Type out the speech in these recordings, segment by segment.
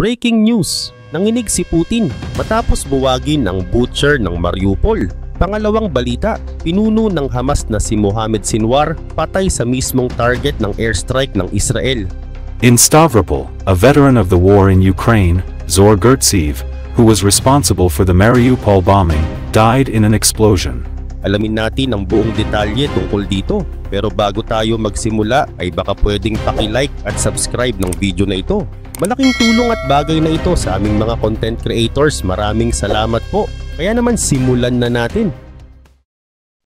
Breaking news! Nanginig si Putin matapos buwagin ang butcher ng Mariupol. Pangalawang balita, pinuno ng Hamas na si Mohammed Sinwar patay sa mismong target ng airstrike ng Israel. In Stavropol, a veteran of the war in Ukraine, Zor Gertsev, who was responsible for the Mariupol bombing, died in an explosion. Alamin natin ang buong detalye tungkol dito. Pero bago tayo magsimula ay baka pwedeng paki-like at subscribe ng video na ito. Malaking tulong at bagay na ito sa aming mga content creators. Maraming salamat po. Kaya naman simulan na natin.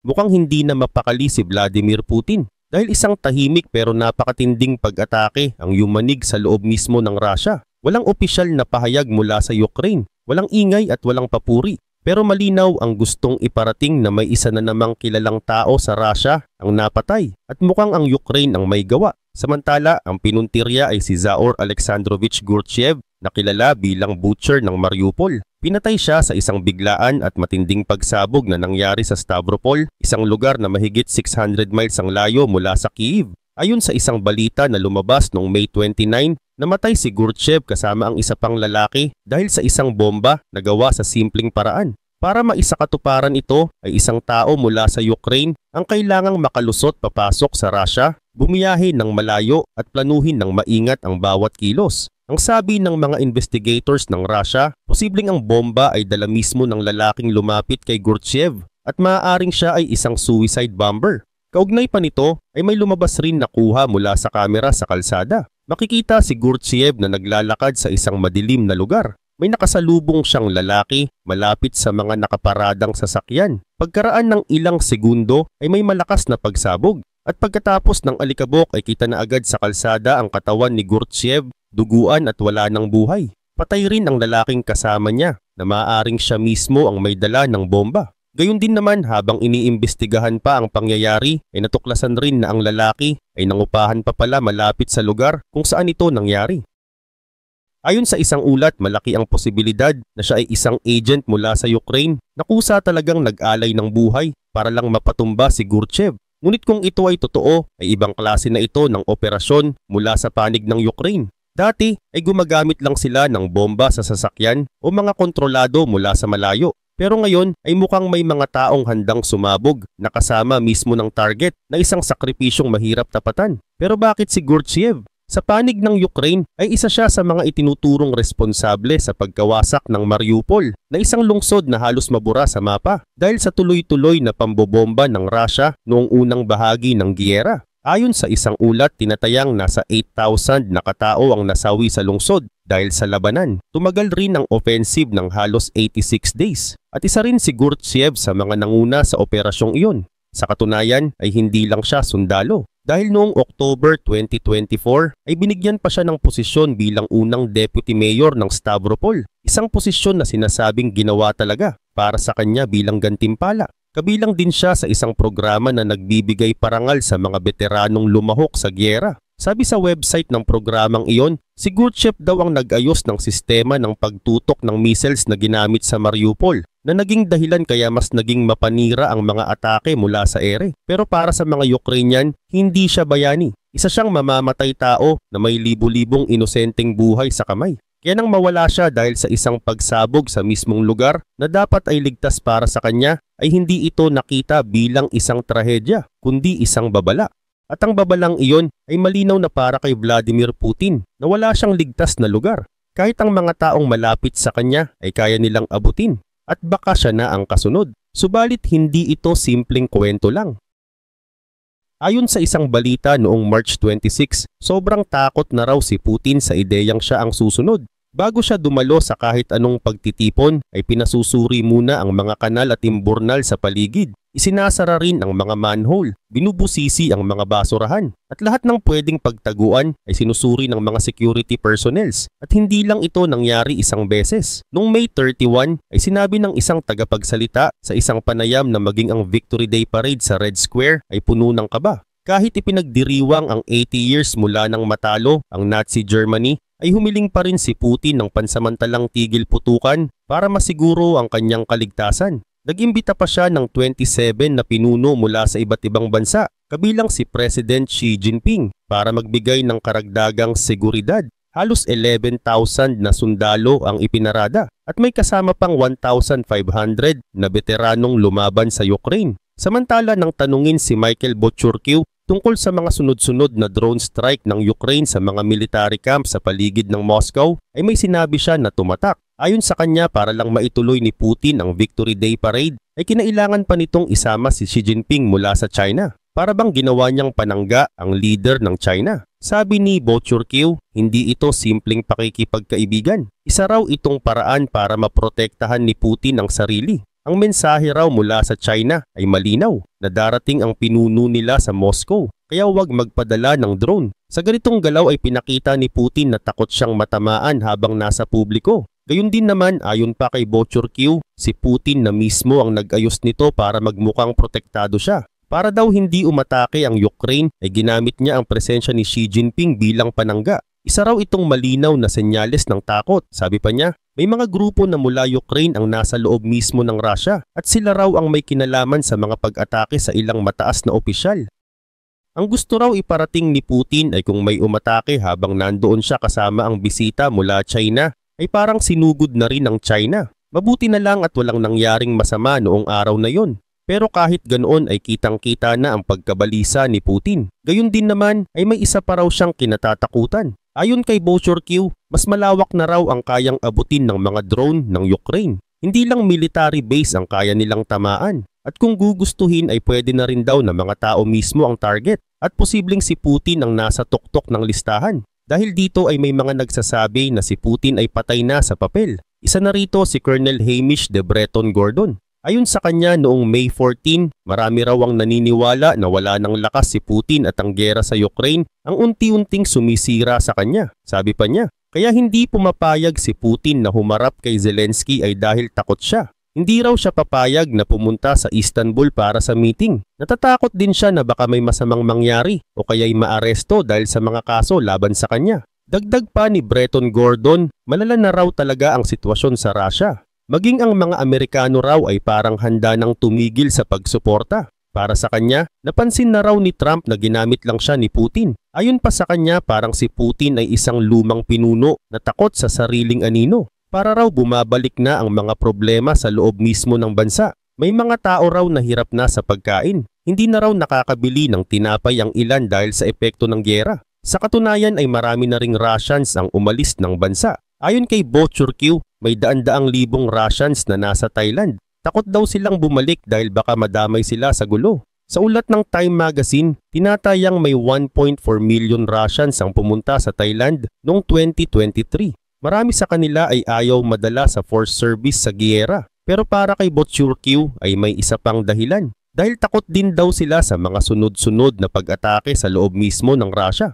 Mukhang hindi na mapakali si Vladimir Putin dahil isang tahimik pero napakatinding pag-atake ang yumanig sa loob mismo ng Russia. Walang opisyal na pahayag mula sa Ukraine, walang ingay at walang papuri. Pero malinaw ang gustong iparating na may isa na namang kilalang tao sa Russia ang napatay at mukhang ang Ukraine ang may gawa. Samantala, ang pinuntirya ay si Zaor Alexandrovich Gurtsev na kilala bilang butcher ng Mariupol. Pinatay siya sa isang biglaan at matinding pagsabog na nangyari sa Stavropol, isang lugar na mahigit 600 miles ang layo mula sa Kyiv. Ayon sa isang balita na lumabas noong May 29, namatay si Gurtsev kasama ang isa pang lalaki dahil sa isang bomba na gawa sa simpleng paraan. Para maisakatuparan ito ay isang tao mula sa Ukraine ang kailangang makalusot papasok sa Russia, bumiyahe ng malayo at planuhin ng maingat ang bawat kilos. Ang sabi ng mga investigators ng Russia, posibleng ang bomba ay dala mismo ng lalaking lumapit kay Gurtsev at maaaring siya ay isang suicide bomber. Kaugnay pa nito ay may lumabas rin na kuha mula sa kamera sa kalsada. Makikita si Gurtsev na naglalakad sa isang madilim na lugar. May nakasalubong siyang lalaki malapit sa mga nakaparadang sasakyan. Pagkaraan ng ilang segundo ay may malakas na pagsabog at pagkatapos ng alikabok ay kita na agad sa kalsada ang katawan ni Gurtsev, duguan at wala ng buhay. Patay rin ang lalaking kasama niya na maaaring siya mismo ang may dala ng bomba. Gayun din naman habang iniimbestigahan pa ang pangyayari ay natuklasan rin na ang lalaki ay nangupahan pa pala malapit sa lugar kung saan ito nangyari. Ayon sa isang ulat, malaki ang posibilidad na siya ay isang agent mula sa Ukraine na kusa talagang nag-alay ng buhay para lang mapatumba si Gurtsev. Ngunit kung ito ay totoo, ay ibang klase na ito ng operasyon mula sa panig ng Ukraine. Dati ay gumagamit lang sila ng bomba sa sasakyan o mga kontrolado mula sa malayo. Pero ngayon ay mukhang may mga taong handang sumabog na kasama mismo ng target na isang sakripisyong mahirap tapatan. Pero bakit si Gurtsev? Sa panig ng Ukraine ay isa siya sa mga itinuturong responsable sa pagkawasak ng Mariupol na isang lungsod na halos mabura sa mapa dahil sa tuloy-tuloy na pambobomba ng Russia noong unang bahagi ng giyera. Ayon sa isang ulat, tinatayang nasa 8,000 na katao ang nasawi sa lungsod dahil sa labanan. Tumagal rin ang offensive ng halos 86 days at isa rin si Gurtsev sa mga nanguna sa operasyong iyon. Sa katunayan ay hindi lang siya sundalo dahil noong October 2024 ay binigyan pa siya ng posisyon bilang unang deputy mayor ng Stavropol, isang posisyon na sinasabing ginawa talaga para sa kanya bilang gantimpala. Kabilang din siya sa isang programa na nagbibigay parangal sa mga veteranong lumahok sa giyera. Sabi sa website ng programang iyon, si Gurtsev daw ang nag-ayos ng sistema ng pagtutok ng missiles na ginamit sa Mariupol na naging dahilan kaya mas naging mapanira ang mga atake mula sa ere. Pero para sa mga Ukrainian, hindi siya bayani. Isa siyang mamamatay tao na may libu-libong inosenteng buhay sa kamay. Kaya nang mawala siya dahil sa isang pagsabog sa mismong lugar na dapat ay ligtas para sa kanya, ay hindi ito nakita bilang isang trahedya, kundi isang babala. At ang babalang iyon ay malinaw na para kay Vladimir Putin na wala siyang ligtas na lugar. Kahit ang mga taong malapit sa kanya ay kaya nilang abutin at baka siya na ang kasunod. Subalit hindi ito simpleng kwento lang. Ayon sa isang balita noong March 26, sobrang takot na raw si Putin sa ideyang siya ang susunod. Bago siya dumalo sa kahit anong pagtitipon ay pinasusuri muna ang mga kanal at imburnal sa paligid. Isinasara rin ang mga manhole, binubusisi ang mga basurahan at lahat ng pwedeng pagtaguan ay sinusuri ng mga security personnels. At hindi lang ito nangyari isang beses. Noong May 31 ay sinabi ng isang tagapagsalita sa isang panayam na maging ang Victory Day Parade sa Red Square ay puno ng kaba. Kahit ipinagdiriwang ang 80 years mula nang matalo ang Nazi Germany, ay humiling pa rin si Putin ng pansamantalang tigil putukan para masiguro ang kanyang kaligtasan. Nag-imbita pa siya ng 27 na pinuno mula sa iba't ibang bansa, kabilang si President Xi Jinping, para magbigay ng karagdagang seguridad. Halos 11,000 na sundalo ang ipinarada at may kasama pang 1,500 na veteranong lumaban sa Ukraine. Samantala nang tanungin si Michael Bochurkiw tungkol sa mga sunod-sunod na drone strike ng Ukraine sa mga military camp sa paligid ng Moscow, ay may sinabi siya na tumatak. Ayon sa kanya, para lang maituloy ni Putin ang Victory Day Parade, ay kinailangan pa nitong isama si Xi Jinping mula sa China. Para bang ginawa niyang panangga ang leader ng China. Sabi ni Bochurkiw, hindi ito simpleng pakikipagkaibigan. Isa raw itong paraan para maprotektahan ni Putin ang sarili. Ang mensahe raw mula sa China ay malinaw na darating ang pinuno nila sa Moscow, kaya huwag magpadala ng drone. Sa ganitong galaw ay pinakita ni Putin na takot siyang matamaan habang nasa publiko. Gayun din naman, ayon pa kay Bochurkiw, si Putin na mismo ang nag-ayos nito para magmukhang protektado siya. Para daw hindi umatake ang Ukraine ay ginamit niya ang presensya ni Xi Jinping bilang panangga. Isa raw itong malinaw na senyales ng takot. Sabi pa niya, may mga grupo na mula Ukraine ang nasa loob mismo ng Russia at sila raw ang may kinalaman sa mga pag-atake sa ilang mataas na opisyal. Ang gusto raw iparating ni Putin ay kung may umatake habang nandoon siya kasama ang bisita mula China, ay parang sinugod na rin ng China. Mabuti na lang at walang nangyaring masama noong araw na yon. Pero kahit ganoon ay kitang-kita na ang pagkabalisa ni Putin. Gayun din naman ay may isa pa raw siyang kinatatakutan. Ayon kay Bochurkiw, mas malawak na raw ang kayang abutin ng mga drone ng Ukraine. Hindi lang military base ang kaya nilang tamaan. At kung gugustuhin ay pwede na rin daw na mga tao mismo ang target. At posibleng si Putin ang nasa tuktok ng listahan. Dahil dito ay may mga nagsasabi na si Putin ay patay na sa papel. Isa na rito si Colonel Hamish de Breton Gordon. Ayon sa kanya, noong May 14, marami raw ang naniniwala na wala ng lakas si Putin at ang gera sa Ukraine ang unti-unting sumisira sa kanya. Sabi pa niya, kaya hindi pumapayag si Putin na humarap kay Zelensky ay dahil takot siya. Hindi raw siya papayag na pumunta sa Istanbul para sa meeting. Natatakot din siya na baka may masamang mangyari o kaya'y maaresto dahil sa mga kaso laban sa kanya. Dagdag pa ni Breton Gordon, malala na raw talaga ang sitwasyon sa Russia. Maging ang mga Amerikano raw ay parang handa ng tumigil sa pagsuporta. Para sa kanya, napansin na raw ni Trump na ginamit lang siya ni Putin. Ayon pa sa kanya, parang si Putin ay isang lumang pinuno na takot sa sariling anino. Para raw bumabalik na ang mga problema sa loob mismo ng bansa. May mga tao raw na hirap na sa pagkain. Hindi na raw nakakabili ng tinapay ang ilan dahil sa epekto ng giyera. Sa katunayan ay marami na ring Russians ang umalis ng bansa. Ayon kay Bochurkiw, may daan-daang libong Russians na nasa Thailand. Takot daw silang bumalik dahil baka madamay sila sa gulo. Sa ulat ng Time Magazine, tinatayang may 1.4 million Russians ang pumunta sa Thailand noong 2023. Marami sa kanila ay ayaw madala sa force service sa giyera. Pero para kay Bochurkiw ay may isa pang dahilan. Dahil takot din daw sila sa mga sunod-sunod na pag-atake sa loob mismo ng Russia.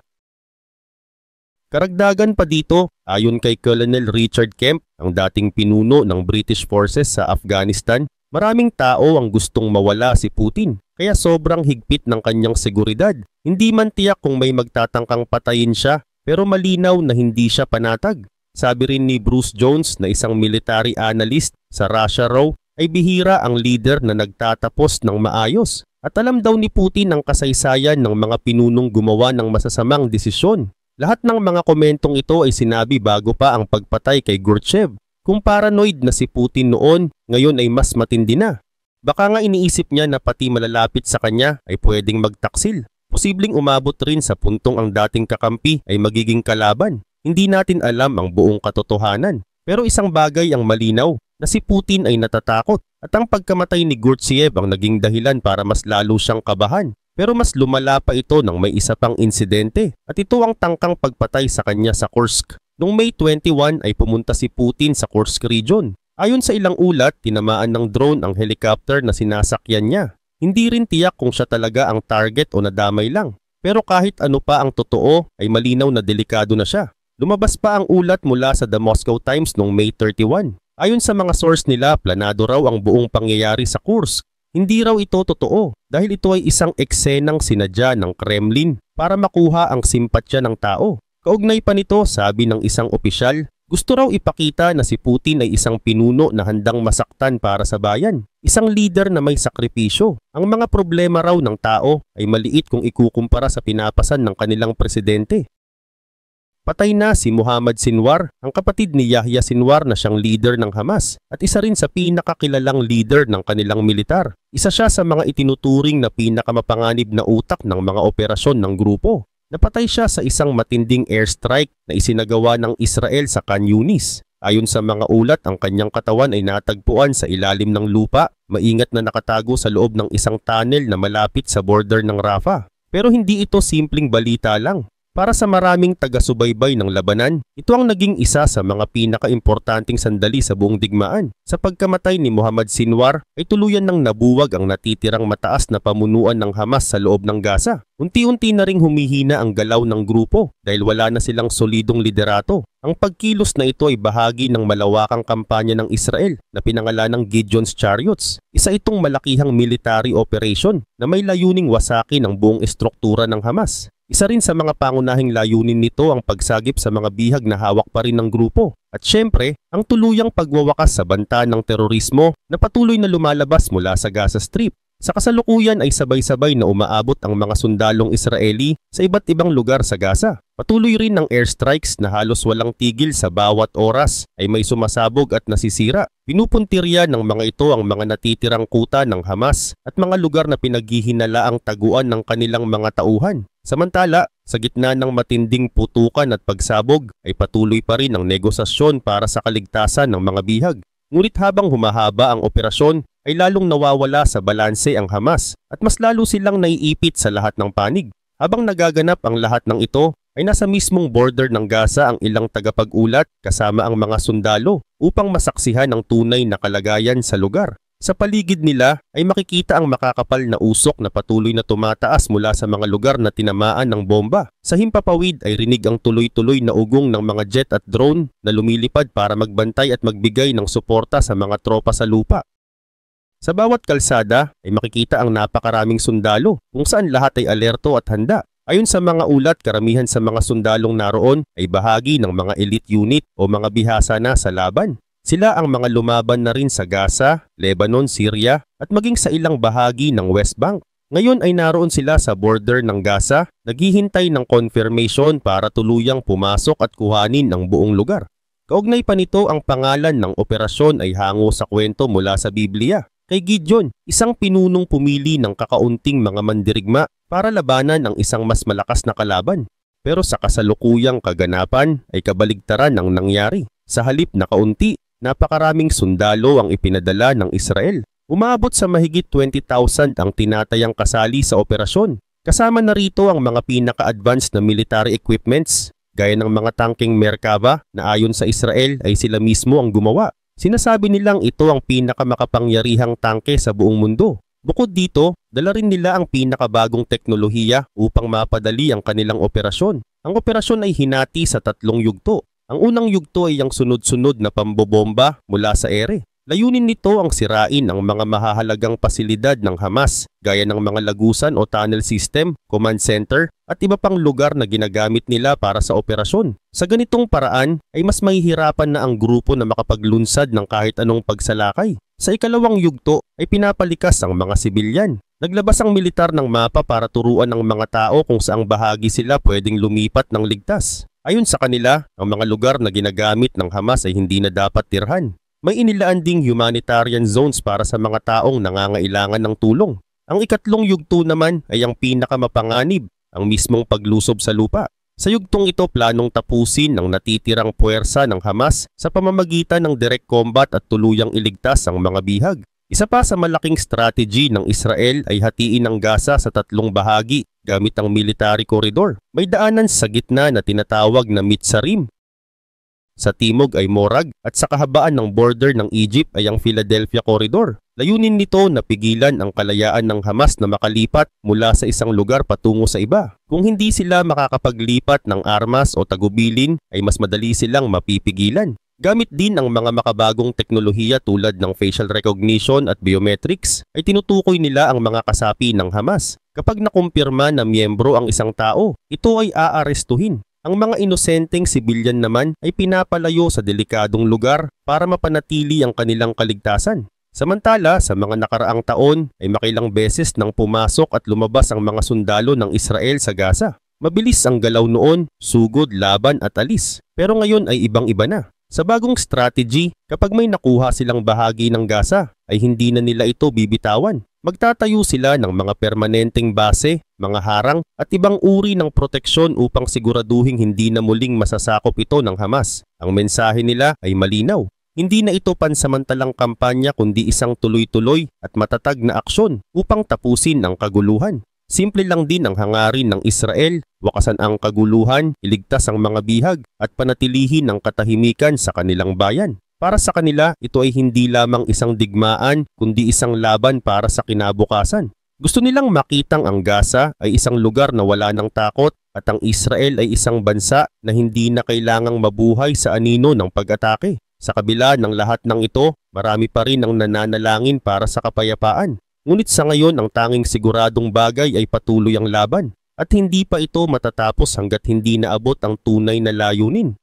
Karagdagan pa dito, ayon kay Colonel Richard Kemp, ang dating pinuno ng British Forces sa Afghanistan, maraming tao ang gustong mawala si Putin, kaya sobrang higpit ng kanyang seguridad. Hindi man tiyak kung may magtatangkang patayin siya, pero malinaw na hindi siya panatag. Sabi rin ni Bruce Jones na isang military analyst sa Russia raw, ay bihira ang leader na nagtatapos ng maayos. At alam daw ni Putin ang kasaysayan ng mga pinunong gumawa ng masasamang desisyon. Lahat ng mga komentong ito ay sinabi bago pa ang pagpatay kay Gorbachev. Kung paranoid na si Putin noon, ngayon ay mas matindi na. Baka nga iniisip niya na pati malalapit sa kanya ay pwedeng magtaksil. Posibleng umabot rin sa puntong ang dating kakampi ay magiging kalaban. Hindi natin alam ang buong katotohanan. Pero isang bagay ang malinaw, na si Putin ay natatakot. At ang pagkamatay ni Gorbachev ang naging dahilan para mas lalo siyang kabahan. Pero mas lumala pa ito nang may isa pang insidente at ito ang tangkang pagpatay sa kanya sa Kursk. Noong May 21 ay pumunta si Putin sa Kursk region. Ayon sa ilang ulat, tinamaan ng drone ang helicopter na sinasakyan niya. Hindi rin tiyak kung siya talaga ang target o nadamay lang. Pero kahit ano pa ang totoo ay malinaw na delikado na siya. Lumabas pa ang ulat mula sa The Moscow Times noong May 31. Ayon sa mga source nila, planado raw ang buong pangyayari sa Kursk. Hindi raw ito totoo dahil ito ay isang eksenang sinadya ng Kremlin para makuha ang simpatya ng tao. Kaugnay pa nito, sabi ng isang opisyal, gusto raw ipakita na si Putin ay isang pinuno na handang masaktan para sa bayan. Isang leader na may sakripisyo. Ang mga problema raw ng tao ay maliit kung ikukumpara sa pinapasan ng kanilang presidente. Patay na si Muhammad Sinwar, ang kapatid ni Yahya Sinwar na siyang leader ng Hamas at isa rin sa pinakakilalang leader ng kanilang militar. Isa siya sa mga itinuturing na pinakamapanganib na utak ng mga operasyon ng grupo. Napatay siya sa isang matinding airstrike na isinagawa ng Israel sa Khan Yunis. Ayon sa mga ulat, ang kanyang katawan ay natagpuan sa ilalim ng lupa, maingat na nakatago sa loob ng isang tunnel na malapit sa border ng Rafah. Pero hindi ito simpleng balita lang. Para sa maraming taga-subaybay ng labanan, ito ang naging isa sa mga pinaka-importanting sandali sa buong digmaan. Sa pagkamatay ni Muhammad Sinwar ay tuluyan ng nabuwag ang natitirang mataas na pamunuan ng Hamas sa loob ng Gaza. Unti-unti na ring humihina ang galaw ng grupo dahil wala na silang solidong liderato. Ang pagkilos na ito ay bahagi ng malawakang kampanya ng Israel na pinangalanang Gideon's Chariots. Isa itong malakihang military operation na may layuning wasakin ang buong estruktura ng Hamas. Isa rin sa mga pangunahing layunin nito ang pagsagip sa mga bihag na hawak pa rin ng grupo. At syempre, ang tuluyang pagwawakas sa banta ng terorismo na patuloy na lumalabas mula sa Gaza Strip. Sa kasalukuyan ay sabay-sabay na umaabot ang mga sundalong Israeli sa iba't ibang lugar sa Gaza. Patuloy rin ang airstrikes na halos walang tigil sa bawat oras ay may sumasabog at nasisira. Pinupuntirya ng mga ito ang mga natitirang kuta ng Hamas at mga lugar na pinaghihinalaang taguan ng kanilang mga tauhan. Samantala, sa gitna ng matinding putukan at pagsabog ay patuloy pa rin ang negosasyon para sa kaligtasan ng mga bihag. Ngunit habang humahaba ang operasyon ay lalong nawawala sa balanse ang Hamas at mas lalo silang naiipit sa lahat ng panig. Habang nagaganap ang lahat ng ito ay nasa mismong border ng Gaza ang ilang tagapag-ulat kasama ang mga sundalo upang masaksihan ang tunay na kalagayan sa lugar. Sa paligid nila ay makikita ang makakapal na usok na patuloy na tumataas mula sa mga lugar na tinamaan ng bomba. Sa himpapawid ay rinig ang tuloy-tuloy na ugong ng mga jet at drone na lumilipad para magbantay at magbigay ng suporta sa mga tropa sa lupa. Sa bawat kalsada ay makikita ang napakaraming sundalo kung saan lahat ay alerto at handa. Ayon sa mga ulat, karamihan sa mga sundalong naroon ay bahagi ng mga elite unit o mga bihasa na sa laban. Sila ang mga lumaban na rin sa Gaza, Lebanon, Syria at maging sa ilang bahagi ng West Bank. Ngayon ay naroon sila sa border ng Gaza, naghihintay ng confirmation para tuluyang pumasok at kuhanin ang buong lugar. Kaugnay pa nito ang pangalan ng operasyon ay hango sa kwento mula sa Biblia. Kay Gideon, isang pinunong pumili ng kakaunting mga mandirigma para labanan ang isang mas malakas na kalaban. Pero sa kasalukuyang kaganapan ay kabaligtaran ang nangyari. Sa halip na kaunti, napakaraming sundalo ang ipinadala ng Israel. Umabot sa mahigit 20,000 ang tinatayang kasali sa operasyon. Kasama na rito ang mga pinaka-advanced na military equipments, gaya ng mga tangking Merkava na ayon sa Israel ay sila mismo ang gumawa. Sinasabi nilang ito ang pinakamakapangyarihang tangke sa buong mundo. Bukod dito, dala rin nila ang pinakabagong teknolohiya upang mapadali ang kanilang operasyon. Ang operasyon ay hinati sa 3 yugto. Ang unang yugto ay ang sunod-sunod na pambobomba mula sa ere. Layunin nito ang sirain ang mga mahahalagang pasilidad ng Hamas gaya ng mga lagusan o tunnel system, command center at iba pang lugar na ginagamit nila para sa operasyon. Sa ganitong paraan ay mas mahihirapan na ang grupo na makapaglunsad ng kahit anong pagsalakay. Sa ikalawang yugto ay pinapalikas ang mga sibilyan. Naglabas ang militar ng mapa para turuan ng mga tao kung saang bahagi sila pwedeng lumipat ng ligtas. Ayon sa kanila, ang mga lugar na ginagamit ng Hamas ay hindi na dapat tirhan. May inilaan ding humanitarian zones para sa mga taong nangangailangan ng tulong. Ang ikatlong yugto naman ay ang pinakamapanganib, ang mismong paglusob sa lupa. Sa yugtong ito, planong tapusin ang natitirang puwersa ng Hamas sa pamamagitan ng direct combat at tuluyang iligtas ang mga bihag. Isa pa sa malaking strategy ng Israel ay hatiin ang Gaza sa 3 bahagi gamit ang military corridor. May daanan sa gitna na tinatawag na Mitzarim. Sa timog ay Morag at sa kahabaan ng border ng Egypt ay ang Philadelphia Corridor. Layunin nito na pigilan ang kalayaan ng Hamas na makalipat mula sa isang lugar patungo sa iba. Kung hindi sila makakapaglipat ng armas o tagubilin ay mas madali silang mapipigilan. Gamit din ang mga makabagong teknolohiya tulad ng facial recognition at biometrics ay tinutukoy nila ang mga kasapi ng Hamas. Kapag nakumpirma na miyembro ang isang tao, ito ay aarestuhin. Ang mga inosenteng sibilyan naman ay pinapalayo sa delikadong lugar para mapanatili ang kanilang kaligtasan. Samantala, sa mga nakaraang taon ay makilang beses nang pumasok at lumabas ang mga sundalo ng Israel sa Gaza. Mabilis ang galaw noon, sugod, laban at alis. Pero ngayon ay ibang-iba na. Sa bagong strategy, kapag may nakuha silang bahagi ng Gaza, ay hindi na nila ito bibitawan. Magtatayo sila ng mga permanenteng base, mga harang at ibang uri ng proteksyon upang siguraduhin hindi na muling masasakop ito ng Hamas. Ang mensahe nila ay malinaw. Hindi na ito pansamantalang kampanya kundi isang tuloy-tuloy at matatag na aksyon upang tapusin ang kaguluhan. Simple lang din ang hangarin ng Israel, wakasan ang kaguluhan, iligtas ang mga bihag at panatilihin ang katahimikan sa kanilang bayan. Para sa kanila, ito ay hindi lamang isang digmaan kundi isang laban para sa kinabukasan. Gusto nilang makitang ang Gaza ay isang lugar na wala ng takot at ang Israel ay isang bansa na hindi na kailangang mabuhay sa anino ng pag-atake. Sa kabila ng lahat ng ito, marami pa rin ang nananalangin para sa kapayapaan. Ngunit sa ngayon ang tanging siguradong bagay ay patuloy ang laban at hindi pa ito matatapos hanggat hindi naabot ang tunay na layunin.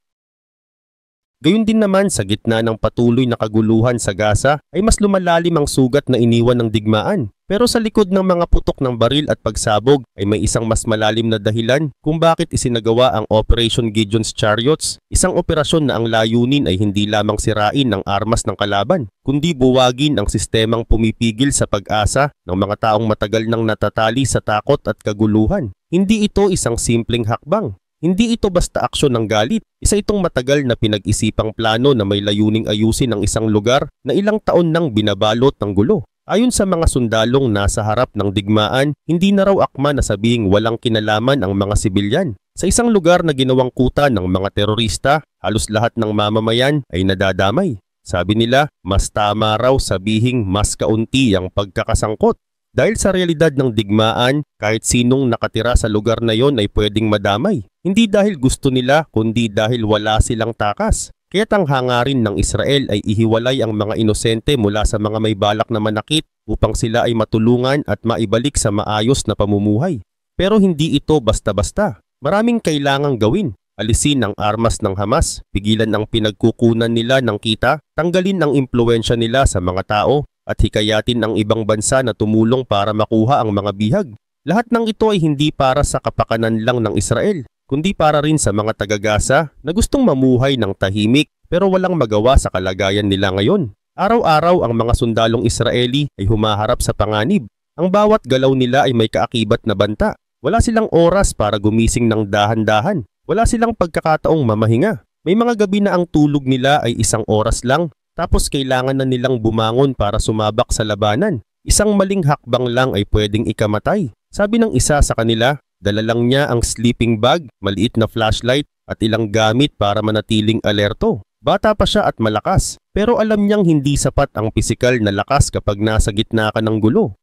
Gayun din naman sa gitna ng patuloy na kaguluhan sa Gaza ay mas lumalalim ang sugat na iniwan ng digmaan. Pero sa likod ng mga putok ng baril at pagsabog ay may isang mas malalim na dahilan kung bakit isinagawa ang Operation Gideon's Chariots, isang operasyon na ang layunin ay hindi lamang sirain ang armas ng kalaban, kundi buwagin ang sistemang pumipigil sa pag-asa ng mga taong matagal nang natatali sa takot at kaguluhan. Hindi ito isang simpleng hakbang. Hindi ito basta aksyon ng galit. Isa itong matagal na pinag-isipang plano na may layuning ayusin ang isang lugar na ilang taon nang binabalot ng gulo. Ayon sa mga sundalong nasa harap ng digmaan, hindi na raw akma na sabihing walang kinalaman ang mga sibilyan. Sa isang lugar na ginawang kuta ng mga terorista, halos lahat ng mamamayan ay nadadamay. Sabi nila, mas tama raw sabihing mas kaunti ang pagkakasangkot. Dahil sa realidad ng digmaan, kahit sinong nakatira sa lugar na yon ay pwedeng madamay. Hindi dahil gusto nila, kundi dahil wala silang takas. Kaya't ang hangarin ng Israel ay ihiwalay ang mga inosente mula sa mga may balak na manakit upang sila ay matulungan at maibalik sa maayos na pamumuhay. Pero hindi ito basta-basta. Maraming kailangang gawin. Alisin ang armas ng Hamas, pigilan ang pinagkukunan nila ng kita, tanggalin ang impluwensya nila sa mga tao, at hikayatin ang ibang bansa na tumulong para makuha ang mga bihag. Lahat ng ito ay hindi para sa kapakanan lang ng Israel, kundi para rin sa mga taga-Gaza na gustong mamuhay ng tahimik pero walang magawa sa kalagayan nila ngayon. Araw-araw ang mga sundalong Israeli ay humaharap sa panganib. Ang bawat galaw nila ay may kaakibat na banta. Wala silang oras para gumising ng dahan-dahan. Wala silang pagkakataong mamahinga. May mga gabi na ang tulog nila ay 1 oras lang. Tapos kailangan na nilang bumangon para sumabak sa labanan. Isang maling hakbang lang ay pwedeng ikamatay. Sabi ng isa sa kanila, dala lang niya ang sleeping bag, maliit na flashlight at ilang gamit para manatiling alerto. Bata pa siya at malakas, pero alam niyang hindi sapat ang pisikal na lakas kapag nasa gitna ka ng gulo.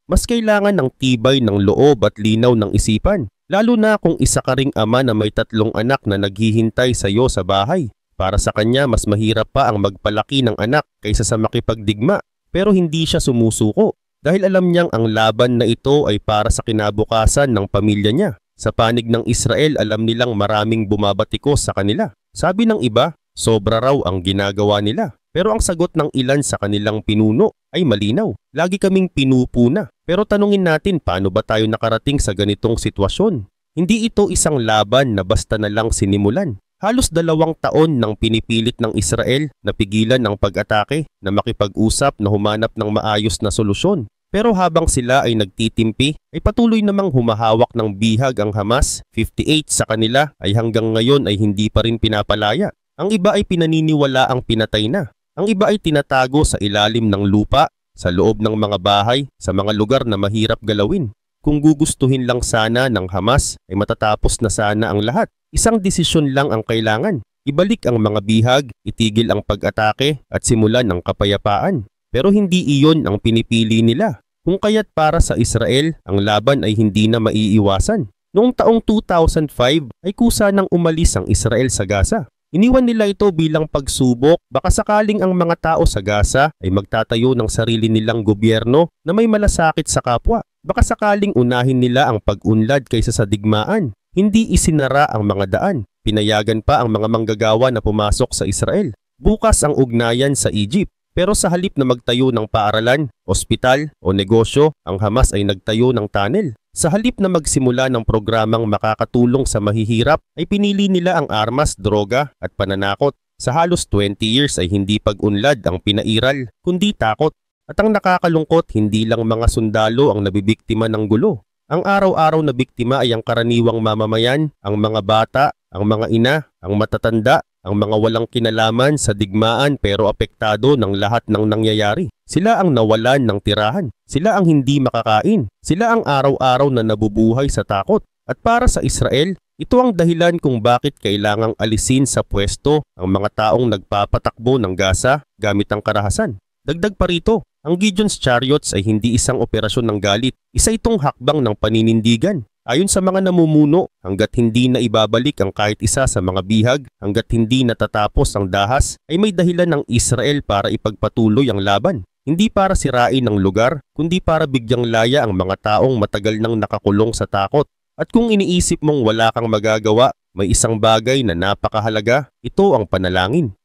Mas kailangan ng tibay ng loob at linaw ng isipan, lalo na kung isa ka ring ama na may 3 anak na naghihintay sa iyo sa bahay. Para sa kanya, mas mahirap pa ang magpalaki ng anak kaysa sa makipagdigma. Pero hindi siya sumusuko dahil alam niyang ang laban na ito ay para sa kinabukasan ng pamilya niya. Sa panig ng Israel, alam nilang maraming bumabatikos sa kanila. Sabi ng iba, sobra raw ang ginagawa nila. Pero ang sagot ng ilan sa kanilang pinuno ay malinaw. Lagi kaming pinupuna. Pero tanungin natin, paano ba tayo nakarating sa ganitong sitwasyon? Hindi ito isang laban na basta na lang sinimulan. Halos 2 taon nang pinipilit ng Israel na pigilan ang pag-atake, na makipag-usap, na humanap ng maayos na solusyon. Pero habang sila ay nagtitimpi, ay patuloy namang humahawak ng bihag ang Hamas. 58 sa kanila ay hanggang ngayon ay hindi pa rin pinapalaya. Ang iba ay pinaniniwala ang pinatay na. Ang iba ay tinatago sa ilalim ng lupa, sa loob ng mga bahay, sa mga lugar na mahirap galawin. Kung gugustuhin lang sana ng Hamas, ay matatapos na sana ang lahat. Isang desisyon lang ang kailangan. Ibalik ang mga bihag, itigil ang pag-atake at simulan ang kapayapaan. Pero hindi iyon ang pinipili nila. Kung kaya't para sa Israel, ang laban ay hindi na maiiwasan. Noong taong 2005 ay kusa nang umalis ang Israel sa Gaza. Iniwan nila ito bilang pagsubok, baka sakaling ang mga tao sa Gaza ay magtatayo ng sarili nilang gobyerno na may malasakit sa kapwa. Baka sakaling unahin nila ang pag-unlad kaysa sa digmaan. Hindi isinara ang mga daan. Pinayagan pa ang mga manggagawa na pumasok sa Israel. Bukas ang ugnayan sa Egypt. Pero sa halip na magtayo ng paaralan, ospital o negosyo, ang Hamas ay nagtayo ng tunnel. Sa halip na magsimula ng programang makakatulong sa mahihirap ay pinili nila ang armas, droga at pananakot. Sa halos 20 years ay hindi pag-unlad ang pinairal kundi takot. At ang nakakalungkot, hindi lang mga sundalo ang nabibiktima ng gulo. Ang araw-araw na biktima ay ang karaniwang mamamayan, ang mga bata, ang mga ina, ang matatanda, ang mga walang kinalaman sa digmaan pero apektado ng lahat ng nangyayari. Sila ang nawalan ng tirahan. Sila ang hindi makakain. Sila ang araw-araw na nabubuhay sa takot. At para sa Israel, ito ang dahilan kung bakit kailangang alisin sa pwesto ang mga taong nagpapatakbo ng Gaza gamit ang karahasan. Dagdag pa rito, ang Gideon's Chariots ay hindi isang operasyon ng galit. Isa itong hakbang ng paninindigan. Ayon sa mga namumuno, hanggat hindi na ibabalik ang kahit isa sa mga bihag, hanggat hindi natatapos ang dahas, ay may dahilan ng Israel para ipagpatuloy ang laban. Hindi para sirain ang lugar, kundi para bigyang laya ang mga taong matagal nang nakakulong sa takot. At kung iniisip mong wala kang magagawa, may isang bagay na napakahalaga, ito ang panalangin.